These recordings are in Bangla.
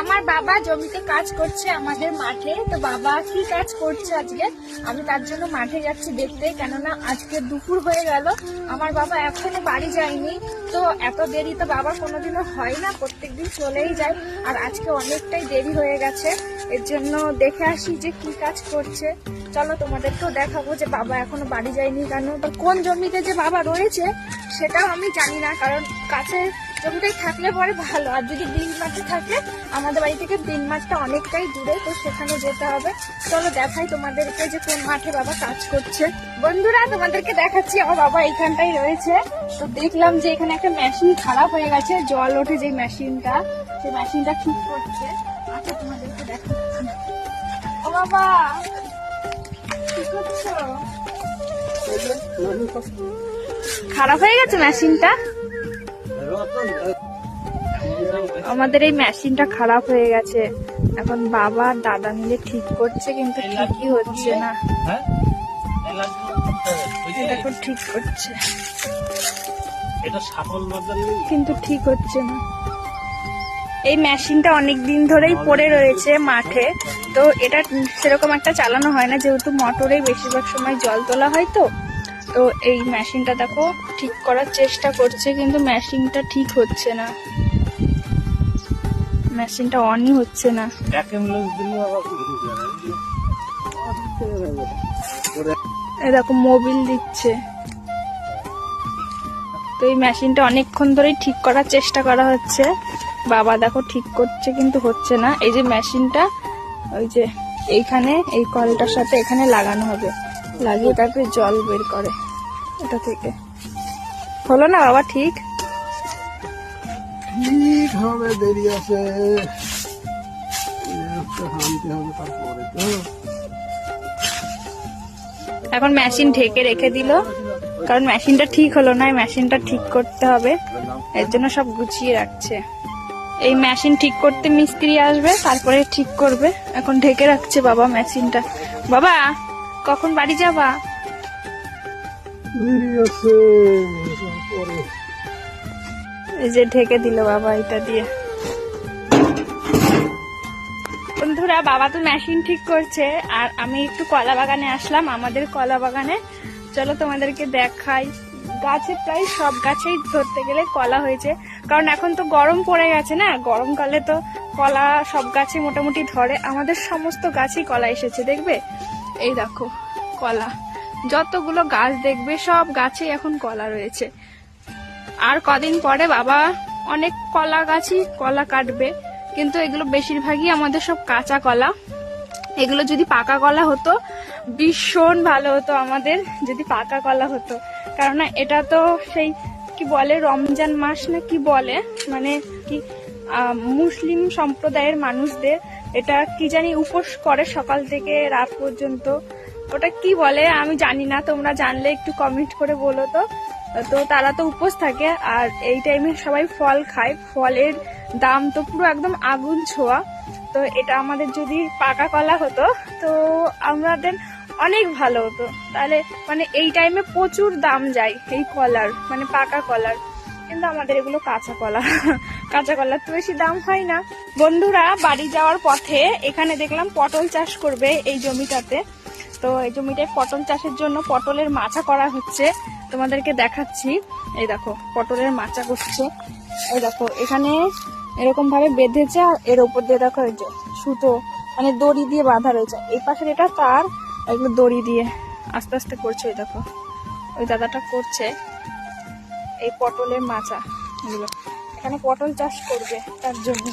আমার বাবা জমিতে কাজ করছে আমাদের মাঠে। তো বাবা কি কাজ করছে আজকে আমি তার জন্য মাঠে যাচ্ছি দেখতে, কেননা আজকে দুপুর হয়ে গেল, আমার বাবা এখনো বাড়ি যায়নি। তো এত দেরি তো বাবার কোনোদিনও হয় না, প্রত্যেকদিন চলেই যায়, আর আজকে অনেকটাই দেরি হয়ে গেছে। এর জন্য দেখে আসি যে কি কাজ করছে। চলো তোমাদেরকেও দেখাবো যে বাবা এখনো বাড়ি যায়নি কেন, বা কোন জমিতে যে বাবা রয়েছে সেটাও আমি জানি না, কারণ কাছে জমিটাই থাকলে পরে ভালো। আর যদি বিল মাঠে থাকে, আমাদের বাড়ি থেকে বিল মাঠটা অনেকটাই দূরে, তো সেখানে যেতে হবে। চলো দেখাই তোমাদেরকে যে কোন মাঠে বাবা কাজ করছে। বন্ধুরা তোমাদেরকে দেখাচ্ছি, আমার বাবা এইখানটাই রয়েছে। তো দেখলাম যে এখানে একটা মেশিন খারাপ হয়ে গেছে, জল ওঠে যে মেশিনটা, সেই মেশিনটা ঠিক করছে। আচ্ছা তোমাদেরকে দেখাচ্ছি। ও বাবা কি করছো? খারাপ হয়ে গেছে মেশিনটা। আমাদের এই মেশিনটা খারাপ হয়ে গেছে, এখন বাবা আর দাদা মিলে ঠিক করছে, কিন্তু ঠিকই হচ্ছে না। এখন ঠিক করছে কিন্তু ঠিক হচ্ছে না। এই মেশিনটা অনেক দিন ধরেই পড়ে রয়েছে মাঠে, তো এটা সেরকম একটা চালানো হয় না, যেহেতু মোটরেই বেশিরভাগ সময় জল তোলা হয়। তো এই মেশিনটা দেখো ঠিক করার চেষ্টা করছে, কিন্তু মেশিনটা ঠিক হচ্ছে না, মেশিনটা অনই হচ্ছে না। দেখো মোবিল দিচ্ছে। তো এই মেশিনটা অনেকক্ষণ ধরেই ঠিক করার চেষ্টা করা হচ্ছে, বাবা দেখো ঠিক করছে কিন্তু হচ্ছে না। এই যে মেশিনটা ওই যে এইখানে এই কলটার সাথে এখানে লাগানো হবে, লাগিয়ে তারপরে জল বের করে এটা থেকে। হলো না বাবা ঠিক? ঠিক হবে, দেরি আছে। এখন মেশিন ঢেকে রেখে দিল, কারণ মেশিনটা ঠিক হলো না, মেশিনটা ঠিক করতে হবে, এর জন্য সব গুছিয়ে রাখছে। এই মেশিন ঠিক করতে মিস্ত্রি আসবে, তারপরে ঠিক করবে। এখন ঢেকে রাখছে বাবা মেশিনটা। বাবা কখন বাড়ি যাবা? এই যে ঢেকে দিল বাবা এটা দিয়ে। বন্ধুরা বাবা তো মেশিন ঠিক করছে, আর আমি একটু কলা বাগানে আসলাম, আমাদের কলা বাগানে। চলো তোমাদেরকে দেখাই। গাছে প্রায় সব গাছেই ধরতে গেলে কলা হয়েছে, কারণ এখন তো গরম পড়ে গেছে না, গরমকালে তো কলা সব গাছে মোটামুটি ধরে। আমাদের সমস্ত গাছেই কলা এসেছে, দেখবে এই দেখো কলা, যতগুলো গাছ দেখবে সব গাছে এখন কলা রয়েছে। আর কদিন পরে বাবা অনেক কলা গাছই কলা কাটবে, কিন্তু এগুলো বেশিরভাগই আমাদের সব কাঁচা কলা। এগুলো যদি পাকা কলা হতো ভীষণ ভালো হতো আমাদের, যদি পাকা কলা হতো। কারণ এটা তো সেই কি বলে রমজান মাস না কি বলে, মানে কি মুসলিম সম্প্রদায়ের মানুষদের এটা কি জানি উপোস করে সকাল থেকে রাত পর্যন্ত, ওটা কি বলে আমি জানি না, তোমরা জানলে একটু কমেন্ট করে বলো তো। তো তারা তো উপোস থাকে, আর এই টাইমে সবাই ফল খায়, ফলের দাম তো পুরো একদম আগুন ছোঁয়া। তো এটা আমাদের যদি পাকা কলা হতো তো আমাদের অনেক ভালো হতো, তাহলে মানে এই টাইমে প্রচুর দাম যায় এই কলার, মানে পাকা কলার। কিন্তু আমাদের এগুলো কাঁচা কলা, কাঁচা কলার তো বেশি দাম হয় না। বন্ধুরা বাড়ি যাওয়ার পথে এখানে দেখলাম পটল চাষ করবে এই জমিটাতে। তো এই জমিটায় পটল চাষের জন্য পটলের মাচা করা হচ্ছে, তোমাদেরকে দেখাচ্ছি। এই দেখো পটলের মাচা করছে, এই দেখো এখানে এরকম ভাবে বেঁধেছে, আর এর উপর দিয়ে দেখো এই যে সুতো মানে দড়ি দিয়ে বাঁধা রয়েছে, এই পাশের এটা তার, এগুলো দড়ি দিয়ে আস্তে আস্তে করছে। ওই দেখো ওই দাদাটা করছে এই পটলের মাচা, এগুলো এখানে পটল চাষ করবে তার জন্য।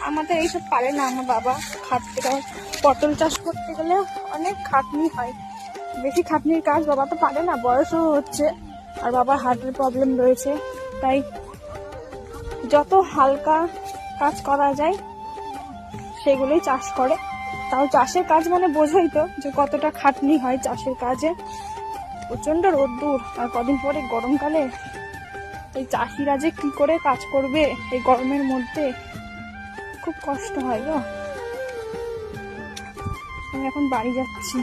আমাদের এইসব পারে না, আমার বাবা খাটতে গেলে পটল চাষ করতে গেলে অনেক খাটনি হয়, বেশি খাটনির কাজ বাবা তো পারে না, বয়সও হচ্ছে, আর বাবার হার্টের প্রবলেম রয়েছে, তাই যত হালকা কাজ করা যায় সেগুলোই চাষ করে। তাও চাষের কাজ মানে বোঝোই তো যে কতটা খাটনি হয় চাষের কাজে, প্রচন্ড রোদ্দুর, আর কদিন পরে গরমকালে এই চাষিরা যে কি করে কাজ করবে এই গরমের মধ্যে, খুব কষ্ট হয় গো। আমি এখন বাড়ি যাচ্ছি।